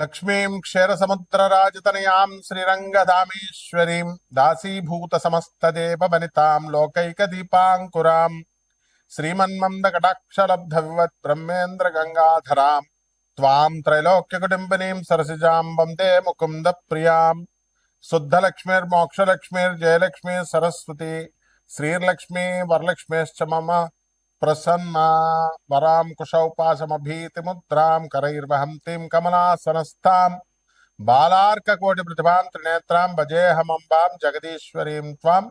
లక్ష్మీం క్షీరసముద్రరాజతనయాం శ్రీరంగధామేశ్వరీం దాసీభూతసమస్తదేవవనితాం లోకైకదీపాంకురాం శ్రీమన్మందకటాక్షలబ్ధవివత్ బ్రహ్మేంద్రగంగాధరాం త్వాం త్రైలోక్యకుటుంబినీం సరసిజాం వందే ముకుందప్రియాం శుద్ధలక్ష్మీర్మోక్షలక్ష్మీర్జయలక్ష్మీ సరస్వతి శ్రీర్లక్ష్మీ వరలక్ష్మీశ్చ మమ ప్రసన్నా వరాం కుశౌపాసమభీతిముద్రాం కరైర్వహంతిం కమలాసనస్థాం బాలార్కకోటి ప్రతిభాం త్రినేత్రాం భజేహమంబాం జగదీశ్వరీం త్వాం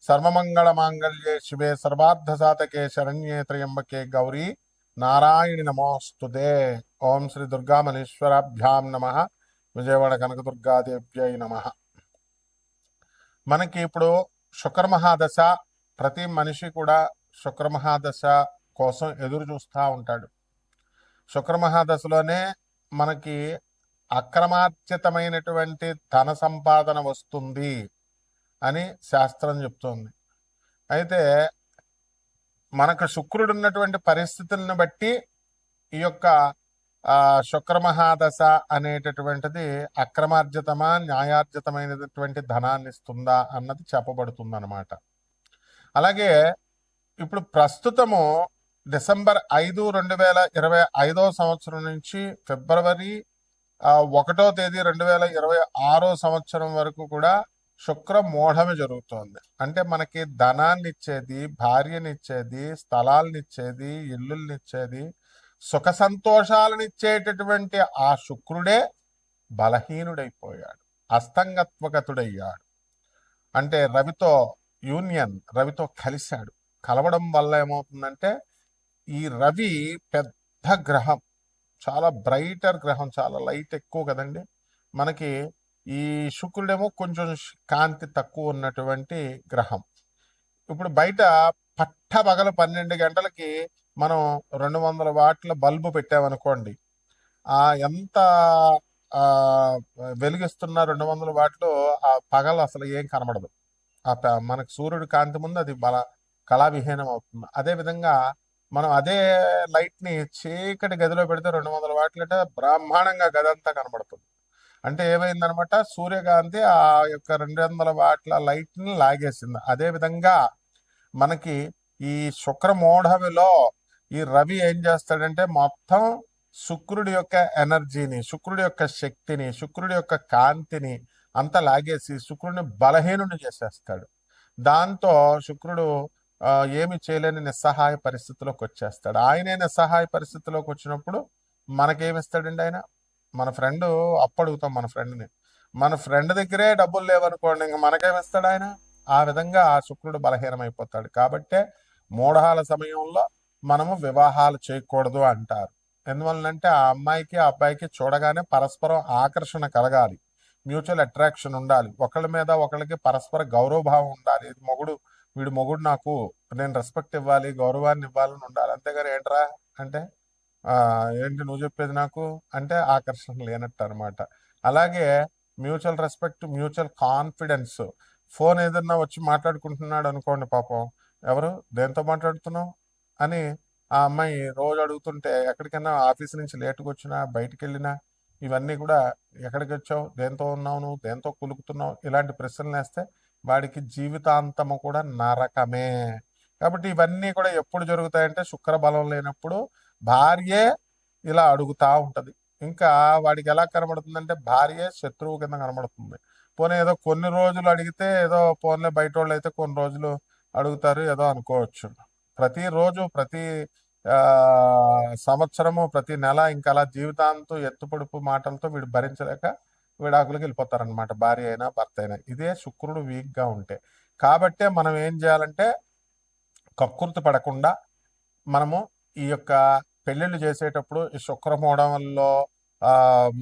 సర్వమంగళమాంగళ్యే శివే సర్వార్థసాధకే శరణ్యే త్రయంబకే గౌరీ నారాయణి నమోస్తుతే. ఓం శ్రీ దుర్గామణీశ్వరాభ్యాం నమః. విజయవాడ కనకదుర్గాదేవ్యై నమః. మనకి ఇప్పుడు శుక్రమహాదశ, ప్రతి మనిషి కూడా శుక్రమహాదశ కోసం ఎదురు చూస్తూ ఉంటాడు. శుక్రమహాదశలోనే మనకి అక్రమార్జితమైనటువంటి ధన సంపాదన వస్తుంది అని శాస్త్రం చెప్తుంది. అయితే మనకు శుక్రుడు ఉన్నటువంటి పరిస్థితులను బట్టి ఈ యొక్క శుక్రమహాదశ అనేటటువంటిది అక్రమార్జితమా న్యాయార్జితమైనటువంటి ధనాన్ని ఇస్తుందా అన్నది చెప్పబడుతుంది అన్నమాట. అలాగే ఇప్పుడు ప్రస్తుతము డిసెంబర్ 5, 2025 సంవత్సరం నుంచి ఫిబ్రవరి 1వ తేదీ 2026 సంవత్సరం వరకు కూడా శుక్ర మోఢమే జరుగుతోంది. అంటే మనకి ధనాన్ని ఇచ్చేది, భార్యనిచ్చేది, స్థలాలనిచ్చేది, ఇల్లుల్నిచ్చేది, సుఖ సంతోషాలనిచ్చేటటువంటి ఆ శుక్రుడే బలహీనుడైపోయాడు, అస్తంగత్వగతుడయ్యాడు. అంటే రవితో యూనియన్, రవితో కలిశాడు. కలవడం వల్ల ఏమవుతుందంటే ఈ రవి పెద్ద గ్రహం, చాలా బ్రైటర్ గ్రహం, చాలా లైట్ ఎక్కువ కదండి మనకి. ఈ శుక్రుడేమో కొంచెం కాంతి తక్కువ ఉన్నటువంటి గ్రహం. ఇప్పుడు బయట పట్టపగలు 12 గంటలకి మనం 200 వాట్ల బల్బు పెట్టామనుకోండి, ఎంత వెలిగిస్తున్న 200 వాట్లు ఆ పగలు అసలు ఏం కనబడదు. మనకు సూర్యుడి కాంతి ముందు అది కళావిహీనం అవుతుంది. అదేవిధంగా మనం అదే లైట్ని చీకటి గదిలో పెడితే 200 వాట్లు అంటే బ్రహ్మాండంగా గది అంతా కనబడుతుంది. అంటే ఏమైందనమాట, సూర్యకాంతి ఆ యొక్క 200 వాట్ల లైట్ని లాగేసింది. అదేవిధంగా మనకి ఈ శుక్రమోఢవిలో ఈ రవి ఏం చేస్తాడంటే మొత్తం శుక్రుడి యొక్క ఎనర్జీని, శుక్రుడి యొక్క శక్తిని, శుక్రుడి యొక్క కాంతిని అంతా లాగేసి శుక్రుడిని బలహీనుని చేసేస్తాడు. దాంతో శుక్రుడు ఏమి చేయలేని నిస్సహాయ పరిస్థితిలోకి వచ్చేస్తాడు. ఆయనే నిస్సహాయ పరిస్థితిలోకి వచ్చినప్పుడు మనకేమిస్తాడండి ఆయన? మన ఫ్రెండ్ అప్పు అడుగుతాం మన ఫ్రెండ్ దగ్గరే డబ్బులు లేవనుకోండి, ఇంక మనకేమిస్తాడు ఆయన? ఆ విధంగా ఆ శుక్రుడు బలహీనమైపోతాడు. కాబట్టే మూఢాల సమయంలో మనము వివాహాలు చేయకూడదు అంటారు. ఎందువల్లంటే ఆ అమ్మాయికి ఆ అబ్బాయికి చూడగానే పరస్పరం ఆకర్షణ కలగాలి, మ్యూచువల్ అట్రాక్షన్ ఉండాలి, ఒకళ్ళ మీద ఒకళ్ళకి పరస్పర గౌరవభావం ఉండాలి. వీడు మొగుడు, నాకు నేను రెస్పెక్ట్ ఇవ్వాలి, గౌరవాన్ని ఇవ్వాలని ఉండాలి. అంతేగాని ఏంట్రా అంటే ఏంటి నువ్వు చెప్పేది నాకు అంటే ఆకర్షణ లేనట్టు అనమాట. అలాగే mutual respect, mutual confidence. Phone ఏదన్నా వచ్చి మాట్లాడుకుంటున్నాడు అనుకోండి, పాపం ఎవరు దేంతో మాట్లాడుతున్నావు అని ఆ అమ్మాయి రోజు అడుగుతుంటే, ఎక్కడికైనా ఆఫీస్ నుంచి లేటుగా వచ్చినా, బయటికి వెళ్ళినా ఇవన్నీ కూడా ఎక్కడికి వచ్చావు, దేంతో ఉన్నావు, నువ్వు దేంతో కులుకుతున్నావు, ఇలాంటి ప్రశ్నలు వేస్తే వాడికి జీవితాంతము కూడా నరకమే. కాబట్టి ఇవన్నీ కూడా ఎప్పుడు జరుగుతాయంటే శుక్ర బలం లేనప్పుడు భార్యే ఇలా అడుగుతా ఉంటది. ఇంకా వాడికి ఎలా కనబడుతుందంటే భార్యే శత్రువు కింద కనబడుతుంది. పోనీ ఏదో కొన్ని రోజులు అడిగితే ఏదో పోన్లే, బయట వాళ్ళు అయితే కొన్ని రోజులు అడుగుతారు ఏదో అనుకోవచ్చు. ప్రతిరోజు, ప్రతి సంవత్సరము, ప్రతి నెల ఇంకా అలా జీవితాంతం ఎత్తుపొడుపు మాటలతో వీడు భరించలేక విడాకులకు వెళ్ళిపోతారనమాట, భార్య అయినా భర్త అయినా. ఇదే శుక్రుడు వీక్గా ఉంటే. కాబట్టే మనం ఏం చేయాలంటే కక్కుర్తి పడకుండా మనము ఈ యొక్క పెళ్ళిళ్ళు చేసేటప్పుడు ఈ శుక్రమూఢంలో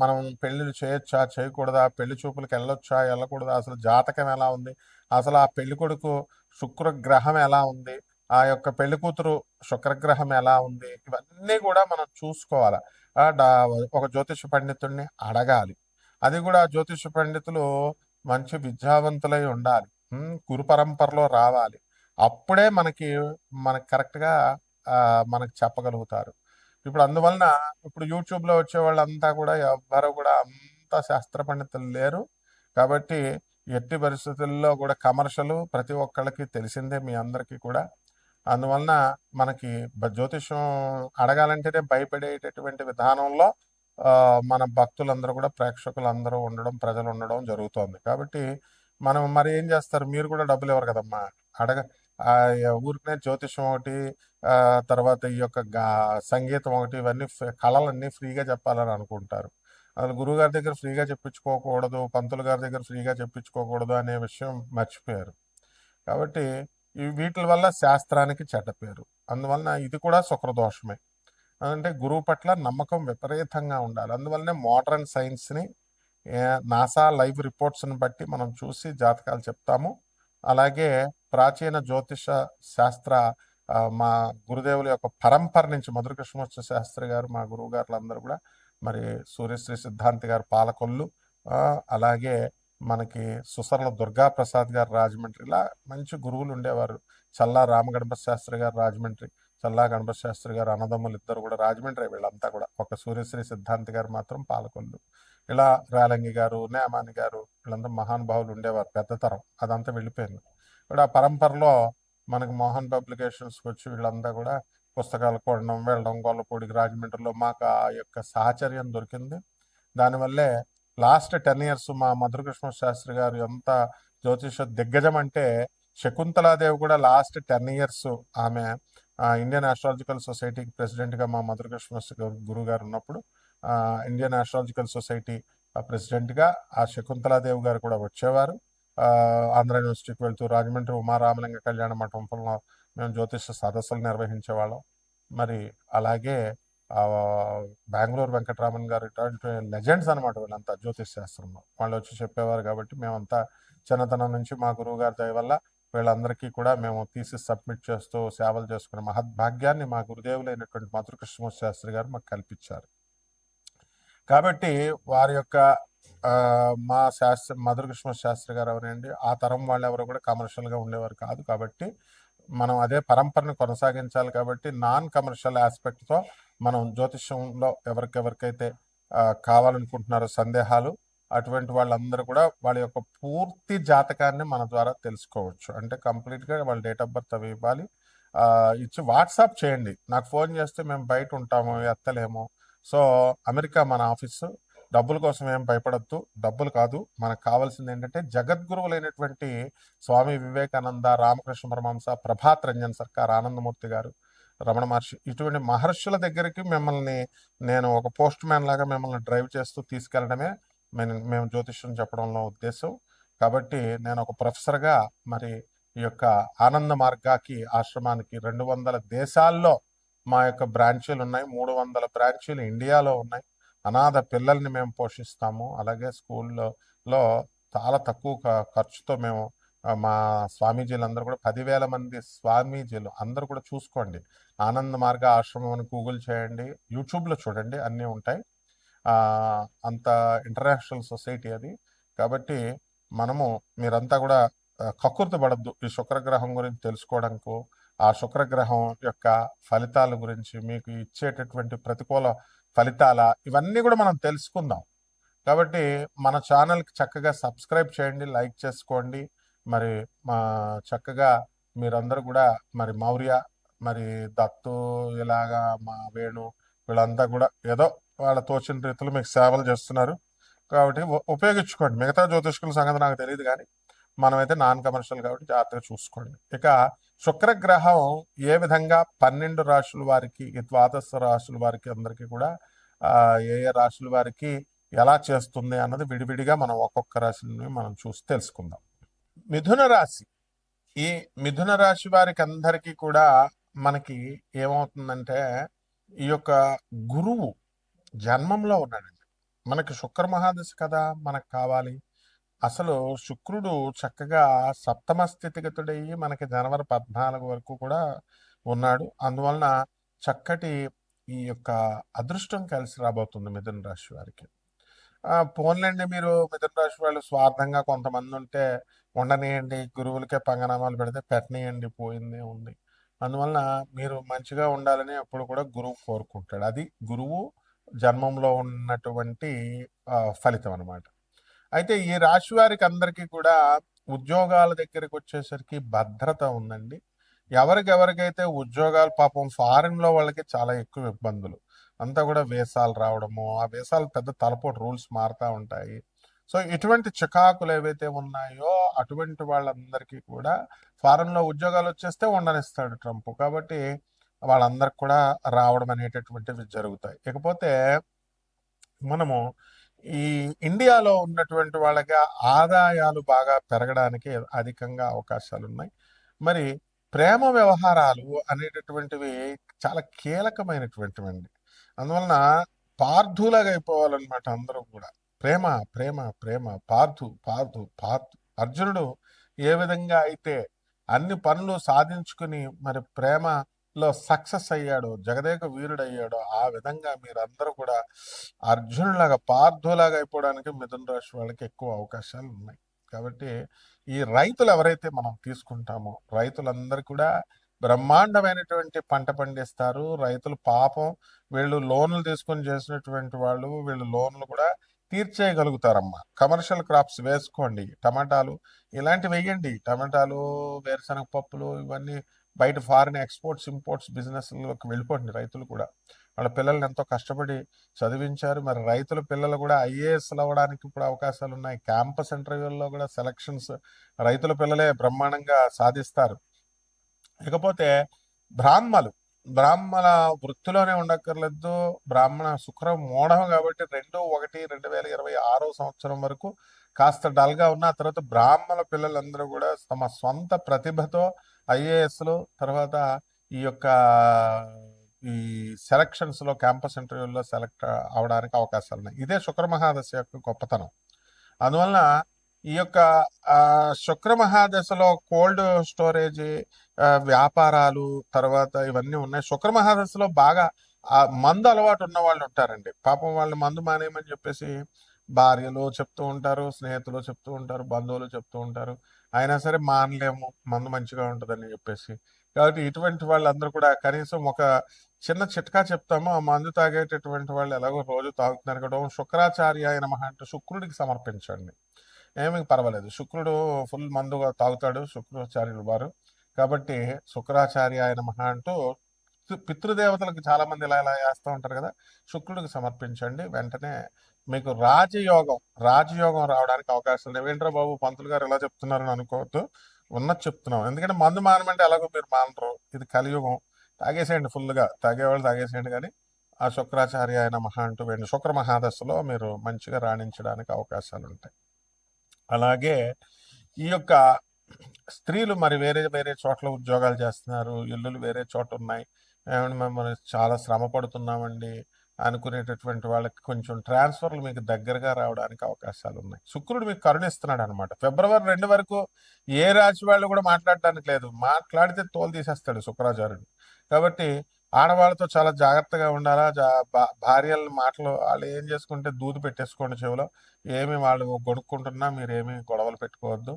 మనం పెళ్ళిళ్ళు చేయొచ్చా, చేయకూడదా, పెళ్లి చూపులకు వెళ్ళొచ్చా, వెళ్ళకూడదా, అసలు జాతకం ఎలా ఉంది, అసలు ఆ పెళ్లి కొడుకు శుక్రగ్రహం ఎలా ఉంది, ఆ యొక్క పెళ్లి కూతురు శుక్రగ్రహం ఎలా ఉంది, ఇవన్నీ కూడా మనం చూసుకోవాలి. ఒక జ్యోతిష పండితుడిని అడగాలి. అది కూడా జ్యోతిష పండితులు మంచి విద్యావంతులై ఉండాలి, గురు పరంపరలో రావాలి. అప్పుడే మనకి కరెక్ట్గా మనకు చెప్పగలుగుతారు. ఇప్పుడు అందువలన ఇప్పుడు యూట్యూబ్లో వచ్చే వాళ్ళంతా కూడా ఎవ్వరు కూడా అంత శాస్త్ర పండితులు లేరు. కాబట్టి ఎట్టి పరిస్థితుల్లో కూడా కమర్షియల్ ప్రతి ఒక్కళ్ళకి తెలిసిందే మీ అందరికీ కూడా. అందువలన మనకి జ్యోతిష్యం అడగాలంటేనే భయపడేటటువంటి విధానంలో మన భక్తులందరూ కూడా ప్రేక్షకులందరూ ఉండడం, ప్రజలు ఉండడం జరుగుతోంది. కాబట్టి మనం మరి ఏం చేస్తారు, మీరు కూడా డబ్బులు ఇవ్వరు కదమ్మా. అడగ ఆ, ఊరికనే జ్యోతిష్యం ఒకటి, తర్వాత ఈ యొక్క సంగీతం ఒకటి, ఇవన్నీ కళలన్నీ ఫ్రీగా చెప్పాలని అనుకుంటారు. అసలు గురువు గారి దగ్గర ఫ్రీగా చెప్పించుకోకూడదు, పంతులు గారి దగ్గర ఫ్రీగా చెప్పించుకోకూడదు అనే విషయం మర్చిపోయారు. కాబట్టి వీటి వల్ల శాస్త్రానికి చెడ్డ పేరు. అందువలన ఇది కూడా శుక్రదోషమే. అంటే గురువు పట్ల నమ్మకం విపరీతంగా ఉండాలి. అందువల్లనే మోడర్న్ సైన్స్ని, నాసా లైవ్ రిపోర్ట్స్ని బట్టి మనం చూసి జాతకాలు చెప్తాము. అలాగే ప్రాచీన జ్యోతిష శాస్త్ర మా గురుదేవుల యొక్క పరంపర నుంచి మధుర కృష్ణమూర్తి శాస్త్రి గారు, మా గురువు గారులు అందరూ కూడా, మరి సూర్యశ్రీ సిద్ధాంతి గారు పాలకొల్లు, అలాగే మనకి సుసర్ల దుర్గా ప్రసాద్ గారు రాజమండ్రి, ఇలా మంచి గురువులు ఉండేవారు. చల్లా రామగణపతి శాస్త్రి గారు రాజమండ్రి, చల్లా గణపతి శాస్త్రి గారు అన్నదమ్ములు ఇద్దరు కూడా రాజమండ్రి, వీళ్ళంతా కూడా. ఒక సూర్యశ్రీ సిద్ధాంతి గారు మాత్రం పాలకొల్లు. ఇలా రేలంగి గారు, నేమాని గారు, వీళ్ళంతా మహానుభావులు ఉండేవారు. పెద్ద తరం అదంతా వెళ్ళిపోయింది. ఇప్పుడు ఆ పరంపరలో మనకి మోహన్ పబ్లికేషన్స్కి వచ్చి వీళ్ళంతా కూడా పుస్తకాలు కొనడం, వెళ్ళడం, గొల్లపూడికి, రాజమండ్రిలో మాకు ఆ యొక్క సాహచర్యం దొరికింది. దానివల్లే లాస్ట్ 10 years మా మధురకృష్ణ శాస్త్రి గారు ఎంత జ్యోతిష దిగ్గజం అంటే, శకుంతలాదేవి కూడా లాస్ట్ 10 years ఆమె ఇండియన్ ఆస్ట్రాలజికల్ సొసైటీకి ప్రెసిడెంట్గా మా మధురకృష్ణ గురువు గారు ఉన్నప్పుడు, ఇండియన్ ఆస్ట్రాలజికల్ సొసైటీ ప్రెసిడెంట్గా ఆ శకుంతలాదేవి గారు కూడా వచ్చేవారు. ఆంధ్ర యూనివర్సిటీకి వెళ్తూ రాజమండ్రి ఉమారామలింగ కళ్యాణ మంటపంలో మేము జ్యోతిష సదస్సులు నిర్వహించేవాళ్ళం. మరి అలాగే బెంగళూరు వెంకటరామన్ గారు, ఇటువంటి లెజెండ్స్ అనమాట వీళ్ళంతా జ్యోతిష్ శాస్త్రంలో. వాళ్ళు వచ్చి చెప్పేవారు. కాబట్టి మేమంతా చిన్నతనం నుంచి మా గురువు గారి దయ వల్ల వీళ్ళందరికీ కూడా మేము థీసిస్ సబ్మిట్ చేస్తూ సేవలు చేసుకునే మహద్భాగ్యాన్ని మా గురుదేవులైనటువంటి మధుర కృష్ణమూర్తి శాస్త్రి గారు మాకు కల్పించారు. కాబట్టి వారి యొక్క మా మధుర కృష్ణమూర్తి శాస్త్రి గారు ఎవరండి, ఆ తరం వాళ్ళు ఎవరు కూడా కమర్షియల్గా ఉండేవారు కాదు. కాబట్టి మనం అదే పరంపరను కొనసాగించాలి. కాబట్టి నాన్ కమర్షియల్ ఆస్పెక్ట్తో మనం జ్యోతిష్యంలో ఎవరికైతే కావాలనుకుంటున్నారో సందేహాలు, అటువంటి వాళ్ళందరూ కూడా వాళ్ళ యొక్క పూర్తి జాతకాన్ని మన ద్వారా తెలుసుకోవచ్చు. అంటే కంప్లీట్గా వాళ్ళ డేట్ ఆఫ్ బర్త్ అవి ఇవ్వాలి, ఇచ్చి వాట్సాప్ చేయండి. నాకు ఫోన్ చేస్తే మేము బయట ఉంటాము, ఎత్తలేము. సో అమెరికా మన ఆఫీసు. డబ్బుల కోసం ఏం భయపడద్దు, డబ్బులు కాదు. మనకు కావాల్సింది ఏంటంటే జగద్గురువులైనటువంటి స్వామి వివేకానంద, రామకృష్ణ పరమహంస, ప్రభాత్ రంజన్ సర్కార్, ఆనందమూర్తి గారు, రమణ మహర్షి, ఇటువంటి మహర్షుల దగ్గరికి మిమ్మల్ని నేను ఒక పోస్ట్ మ్యాన్ లాగా మిమ్మల్ని డ్రైవ్ చేస్తూ తీసుకెళ్లడమే మేము జ్యోతిష్యం చెప్పడంలో ఉద్దేశం. కాబట్టి నేను ఒక ప్రొఫెసర్గా మరి ఈ యొక్క ఆనంద మార్గాకి ఆశ్రమానికి 200 దేశాల్లో మా యొక్క బ్రాంచీలు ఉన్నాయి. 300 బ్రాంచీలు ఇండియాలో ఉన్నాయి. అనాథ పిల్లల్ని మేము పోషిస్తాము. అలాగే స్కూల్లో చాలా తక్కువ ఖర్చుతో మేము మా స్వామీజీలు అందరూ కూడా 10,000 మంది స్వామీజీలు అందరూ కూడా చూసుకోండి. ఆనంద మార్గ ఆశ్రమం అని గూగుల్ చేయండి, యూట్యూబ్లో చూడండి, అన్నీ ఉంటాయి. అంత ఇంటర్నేషనల్ సొసైటీ అది. కాబట్టి మీరంతా కూడా కక్కుర్తి పడద్దు ఈ శుక్రగ్రహం గురించి తెలుసుకోవడానికి. ఆ శుక్రగ్రహం యొక్క ఫలితాల గురించి, మీకు ఇచ్చేటటువంటి ప్రతికూల ఫలితాల, ఇవన్నీ కూడా మనం తెలుసుకుందాం. కాబట్టి మన ఛానల్కి చక్కగా సబ్స్క్రైబ్ చేయండి, లైక్ చేసుకోండి. మరి మా చక్కగా మీరందరూ కూడా మరి మౌర్య, మరి దత్తు, ఇలాగా మా వేణు, వీళ్ళంతా కూడా ఏదో వాళ్ళ తోచిన రీతిలో మీకు సేవలు చేస్తున్నారు. కాబట్టి ఉపయోగించుకోండి. మిగతా జ్యోతిష్కుల సంగతి నాకు తెలియదు, కానీ మనమైతే నాన్ కమర్షియల్ కాబట్టి జాగ్రత్తగా చూసుకోండి. ఇక శుక్రగ్రహం ఏ విధంగా 12 రాశుల వారికి, ద్వాదశ రాశుల వారికి అందరికీ కూడా ఏ ఏ రాశుల వారికి ఎలా చేస్తుంది అన్నది విడివిడిగా మనం ఒక్కొక్క రాశిని మనం చూసి తెలుసుకుందాం. మిథున రాశి. ఈ మిథున రాశి వారికి అందరికీ కూడా మనకి ఏమవుతుందంటే, ఈ యొక్క గురువు జన్మంలో ఉన్నాడండి. మనకి శుక్ర మహాదశ కదా మనకు కావాలి. అసలు శుక్రుడు చక్కగా సప్తమ స్థితిగతుడయ్యి మనకి జనవరి 14 వరకు కూడా ఉన్నాడు. అందువలన చక్కటి ఈ యొక్క అదృష్టం కలిసి రాబోతుంది మిథున రాశి వారికి. పోన్లేండి, మీరు మిథున రాశి వాళ్ళు స్వార్థంగా కొంతమంది ఉంటే ఉండనియండి, గురువులకే పంగనామాలు పెడితే పెట్టనియండి, పోయిందే ఉంది. అందువలన మీరు మంచిగా ఉండాలని ఎప్పుడు కూడా గురువు కోరుకుంటాడు. అది గురువు జన్మంలో ఉన్నటువంటి ఫలితం అనమాట. అయితే ఈ రాశి వారికి అందరికీ కూడా ఉద్యోగాల దగ్గరికి వచ్చేసరికి భద్రత ఉందండి. ఎవరికెవరికైతే ఉద్యోగాలు పాపం ఫారిన్‌లో వాళ్ళకి చాలా ఎక్కువ ఇబ్బందులు. అంతా కూడా వీసాలు రావడము, ఆ వీసాలు పెద్ద తలపోటు రూల్స్ మారుతా ఉంటాయి. సో, ఇటువంటి చికాకులు ఏవైతే ఉన్నాయో అటువంటి వాళ్ళందరికీ కూడా ఫారెన్‌లో ఉద్యోగాలు వచ్చేస్తే ఉండనిస్తాడు ట్రంప్. కాబట్టి వాళ్ళందరికి కూడా రావడం అనేటటువంటివి జరుగుతాయి. ఇకపోతే మనము ఈ ఇండియాలో ఉన్నటువంటి వాళ్ళకి ఆదాయాలు బాగా పెరగడానికి అధికంగా అవకాశాలున్నాయి. మరి ప్రేమ వ్యవహారాలు అనేటటువంటివి చాలా కీలకమైనటువంటివండి. అందువలన పార్థులాగా అయిపోవాలన్నమాట అందరూ కూడా. ప్రేమ, ప్రేమ, ప్రేమ, పార్థు, పార్థు, పార్థు. అర్జునుడు ఏ విధంగా అయితే అన్ని పనులు సాధించుకుని మరి ప్రేమలో సక్సెస్ అయ్యాడో, జగదేక వీరుడయ్యాడో, ఆ విధంగా మీరందరూ కూడా అర్జునులాగా, పార్థులాగా అయిపోవడానికి మిథున రాశి వాళ్ళకి ఎక్కువ అవకాశాలు ఉన్నాయి. కాబట్టి ఈ రైతులు ఎవరైతే మనం తీసుకుంటామో, రైతులందరూ కూడా బ్రహ్మాండమైనటువంటి పంట పండిస్తారు. రైతులు పాపం వీళ్ళు లోన్లు తీసుకొని చేసినటువంటి వాళ్ళు వీళ్ళు లోన్లు కూడా తీర్చేయగలుగుతారమ్మా. కమర్షియల్ క్రాప్స్ వేసుకోండి. టమాటాలు ఇలాంటివి వేయండి. టమాటాలు, వేరుశనగ పప్పులు ఇవన్నీ బయట ఫారిన్ ఎక్స్పోర్ట్స్, ఇంపోర్ట్స్ బిజినెస్‌లోకి వెళ్ళిపోండి రైతులు కూడా. వాళ్ళ పిల్లల్ని ఎంతో కష్టపడి చదివించారు. మరి రైతుల పిల్లలు కూడా ఐఏఎస్‌లు అవ్వడానికి ఇప్పుడు అవకాశాలు ఉన్నాయి. క్యాంపస్ ఇంటర్వ్యూల్లో కూడా సెలక్షన్స్ రైతుల పిల్లలే బ్రహ్మాండంగా సాధిస్తారు. ఇకపోతే బ్రాహ్మలు, బ్రాహ్మణ వృత్తిలోనే ఉండక్కర్లేదు. బ్రాహ్మణ శుక్రం మూఢం కాబట్టి 2/1/2026 సంవత్సరం వరకు కాస్త డల్గా ఉన్న తర్వాత బ్రాహ్మణ పిల్లలందరూ కూడా తమ స్వంత ప్రతిభతో ఐఏఎస్లు తర్వాత ఈ యొక్క ఈ సెలక్షన్స్లో క్యాంపస్ ఇంటర్వ్యూల్లో సెలెక్ట్ అవడానికి అవకాశాలు ఉన్నాయి. ఇదే శుక్ర మహాదశ యొక్క గొప్పతనం. అందువలన ఈ యొక్క శుక్ర మహాదశలో కోల్డ్ స్టోరేజ్ వ్యాపారాలు తర్వాత ఇవన్నీ ఉన్నాయి. శుక్ర మహాదశలో బాగా మందు అలవాటు ఉన్న వాళ్ళు ఉంటారండి. పాపం వాళ్ళు మందు మానేయమని చెప్పేసి భార్యలు చెప్తూ ఉంటారు, స్నేహితులు చెప్తూ ఉంటారు, బంధువులు చెప్తూ ఉంటారు. అయినా సరే మానలేము, మందు మంచిగా ఉంటుందని చెప్పేసి. కాబట్టి ఇటువంటి వాళ్ళందరూ కూడా కనీసం ఒక చిన్న చిట్కా చెప్తాము. ఆ మందు తాగేటటువంటి వాళ్ళు ఎలాగో రోజు తాగుతున్నారు కదా, శుక్రాచార్య నమః అంటూ శుక్రుడికి సమర్పించండి. ఏమీ పర్వాలేదు. శుక్రుడు ఫుల్ మందుగా తాగుతాడు శుక్రాచార్యులు వారు. కాబట్టి శుక్రాచార్య నమః అంటూ పితృదేవతలకు చాలా మంది ఇలా ఇలా వేస్తూ ఉంటారు కదా, శుక్రుడికి సమర్పించండి. వెంటనే మీకు రాజయోగం రావడానికి అవకాశం లేవు. ఏంట్రా బాబు పంతులు గారు ఎలా చెప్తున్నారని అనుకోవద్దు, ఉన్నది చెప్తున్నాం. ఎందుకంటే మందు మానమంటే ఎలాగో మీరు మానరు, ఇది కలియుగం. తాగేసేయండి, ఫుల్గా తాగేవాళ్ళు తాగేసేయండి. కానీ ఆ శుక్రాచార్య నమః అంటూ వెండి శుక్ర మహాదశలో మీరు మంచిగా రాణించడానికి అవకాశాలు ఉంటాయి. అలాగే ఈ యొక్క స్త్రీలు మరి వేరే వేరే చోట్ల ఉద్యోగాలు చేస్తున్నారు, ఇల్లులు వేరే చోట ఉన్నాయి, ఏమంటే మేము చాలా శ్రమ పడుతున్నామండి అనుకునేటటువంటి వాళ్ళకి కొంచెం ట్రాన్స్ఫర్లు మీకు దగ్గరగా రావడానికి అవకాశాలు ఉన్నాయి. శుక్రుడు మీకు కరుణిస్తున్నాడు అనమాట. ఫిబ్రవరి 2 వరకు ఏ రాశి వాళ్ళు కూడా మాట్లాడడానికి లేదు. మాట్లాడితే తోలు తీసేస్తాడు శుక్రాచార్యుడు. కాబట్టి ఆడవాళ్ళతో చాలా జాగ్రత్తగా ఉండాలా. భార్యల మాటలు వాళ్ళు ఏం చేసుకుంటే దూది పెట్టేసుకోండి చెవిలో. ఏమి వాళ్ళు కొనుక్కుంటున్నా మీరు ఏమి గొడవలు పెట్టుకోవద్దు.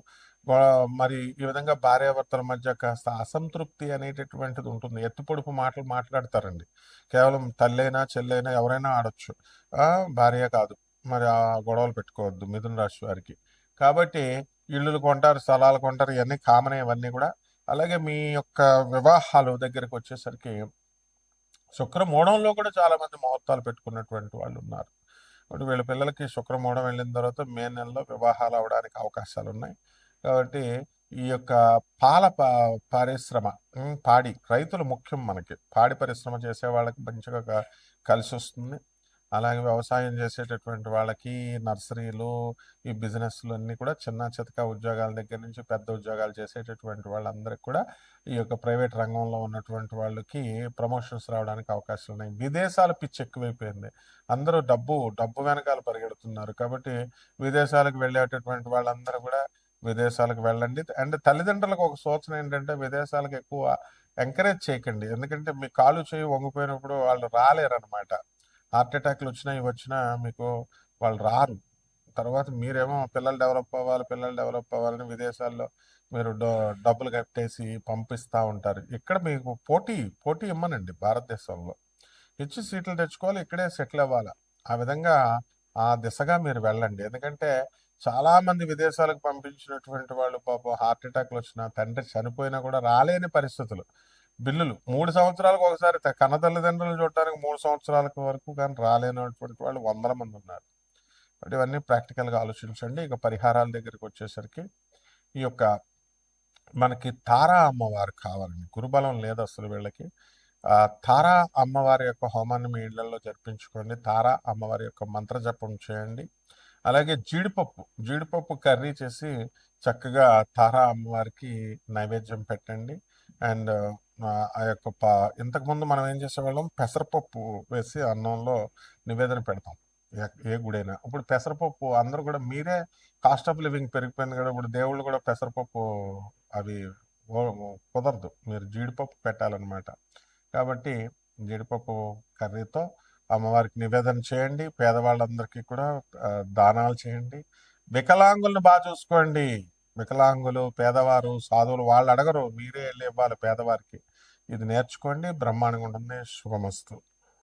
మరి ఈ విధంగా భార్యాభర్తల మధ్య కాస్త అసంతృప్తి అనేటటువంటిది ఉంటుంది. ఎత్తుపొడుపు మాటలు మాట్లాడతారండి. కేవలం తల్లైనా చెల్లైనా ఎవరైనా ఆడొచ్చు, భార్య కాదు. మరి ఆ గొడవలు పెట్టుకోవద్దు మిథున రాశి వారికి. కాబట్టి ఇల్లులు కొంటారు, స్థలాలు కొంటారు, ఇవన్నీ కామనే ఇవన్నీ కూడా. అలాగే మీ యొక్క వివాహాలు దగ్గరికి వచ్చేసరికి శుక్రమూఢంలో కూడా చాలా మంది ముహూర్తాలు పెట్టుకున్నటువంటి వాళ్ళు ఉన్నారు. కాబట్టి వీళ్ళ పిల్లలకి శుక్రమూఢం వెళ్ళిన తర్వాత మే నెలలో వివాహాలు అవడానికి అవకాశాలు ఉన్నాయి. కాబట్టి ఈ యొక్క పాల పరిశ్రమ, పాడి రైతులు ముఖ్యం మనకి. పాడి పరిశ్రమ చేసే వాళ్ళకి మంచిగా కలిసి వస్తుంది. అలాగే వ్యవసాయం చేసేటటువంటి వాళ్ళకి నర్సరీలు, ఈ బిజినెస్లు అన్నీ కూడా చిన్న చితక ఉద్యోగాల దగ్గర నుంచి పెద్ద ఉద్యోగాలు చేసేటటువంటి వాళ్ళందరికీ కూడా ఈ యొక్క ప్రైవేట్ రంగంలో ఉన్నటువంటి వాళ్ళకి ప్రమోషన్స్ రావడానికి అవకాశాలు ఉన్నాయి. విదేశాల పిచ్చి ఎక్కువైపోయింది. అందరూ డబ్బు వెనకాల పరిగెడుతున్నారు. కాబట్టి విదేశాలకు వెళ్ళేటటువంటి వాళ్ళందరూ కూడా విదేశాలకు వెళ్ళండి. అండ్ తల్లిదండ్రులకు ఒక సూచన ఏంటంటే విదేశాలకు ఎక్కువ ఎంకరేజ్ చేయకండి. ఎందుకంటే మీ కాలు చేయి వంగిపోయినప్పుడు వాళ్ళు రాలేరు అనమాట. హార్ట్ అటాక్లు వచ్చినా ఇవి వచ్చినా మీకు వాళ్ళు రారు. తర్వాత మీరేమో పిల్లలు డెవలప్ అవ్వాలి, పిల్లలు డెవలప్ అవ్వాలని విదేశాల్లో మీరు డబ్బులు కట్టేసి పంపిస్తూ ఉంటారు. ఇక్కడ మీకు పోటీ పోటీ ఇమ్మనండి భారతదేశంలో. ఇచ్చి సీట్లు తెచ్చుకోవాలి, ఇక్కడే సెటిల్ అవ్వాలి. ఆ విధంగా ఆ దిశగా మీరు వెళ్ళండి. ఎందుకంటే చాలా మంది విదేశాలకు పంపించినటువంటి వాళ్ళు పాపం హార్ట్ అటాక్లు వచ్చినా, తండ్రి చనిపోయినా కూడా రాలేని పరిస్థితులు. బిల్లులు 3 సంవత్సరాలకు ఒకసారి కన్న తల్లిదండ్రులు చూడటానికి 3 సంవత్సరాలకు వరకు కానీ రాలేనటువంటి వాళ్ళు వందల మంది ఉన్నారు. బట్ ఇవన్నీ ప్రాక్టికల్గా ఆలోచించండి. ఇక పరిహారాల దగ్గరికి వచ్చేసరికి ఈ యొక్క మనకి తారా అమ్మవారు కావాలండి. గురుబలం లేదు అసలు వీళ్ళకి. తారా అమ్మవారి యొక్క హోమాన్ని మీ ఇళ్లలో జరిపించుకోండి. తారా అమ్మవారి యొక్క మంత్ర జపం చేయండి. అలాగే జీడిపప్పు కర్రీ చేసి చక్కగా తారా అమ్మవారికి నైవేద్యం పెట్టండి. అండ్ ఆ యొక్క ఇంతకుముందు మనం ఏం చేసేవాళ్ళం, పెసరపప్పు వేసి అన్నంలో నివేదన పెడతాం ఏ గుడైనా. ఇప్పుడు పెసరపప్పు అందరూ కూడా, మీరే కాస్ట్ ఆఫ్ లివింగ్ పెరిగిపోయింది కదా, ఇప్పుడు దేవుళ్ళు కూడా పెసరపప్పు అవి కుదరదు, మీరు జీడిపప్పు పెట్టాలన్నమాట. కాబట్టి జీడిపప్పు కర్రీతో అమ్మవారికి నివేదన చేయండి. పేదవాళ్ళందరికీ కూడా దానాలు చేయండి. వికలాంగులను బాగా చూసుకోండి. వికలాంగులు, పేదవారు, సాధువులు వాళ్ళు అడగరు, మీరే వెళ్ళి ఇవ్వాలి పేదవారికి. ఇది నేర్చుకోండి. బ్రహ్మాండంగా ఉంటుంది. శుభమస్తు.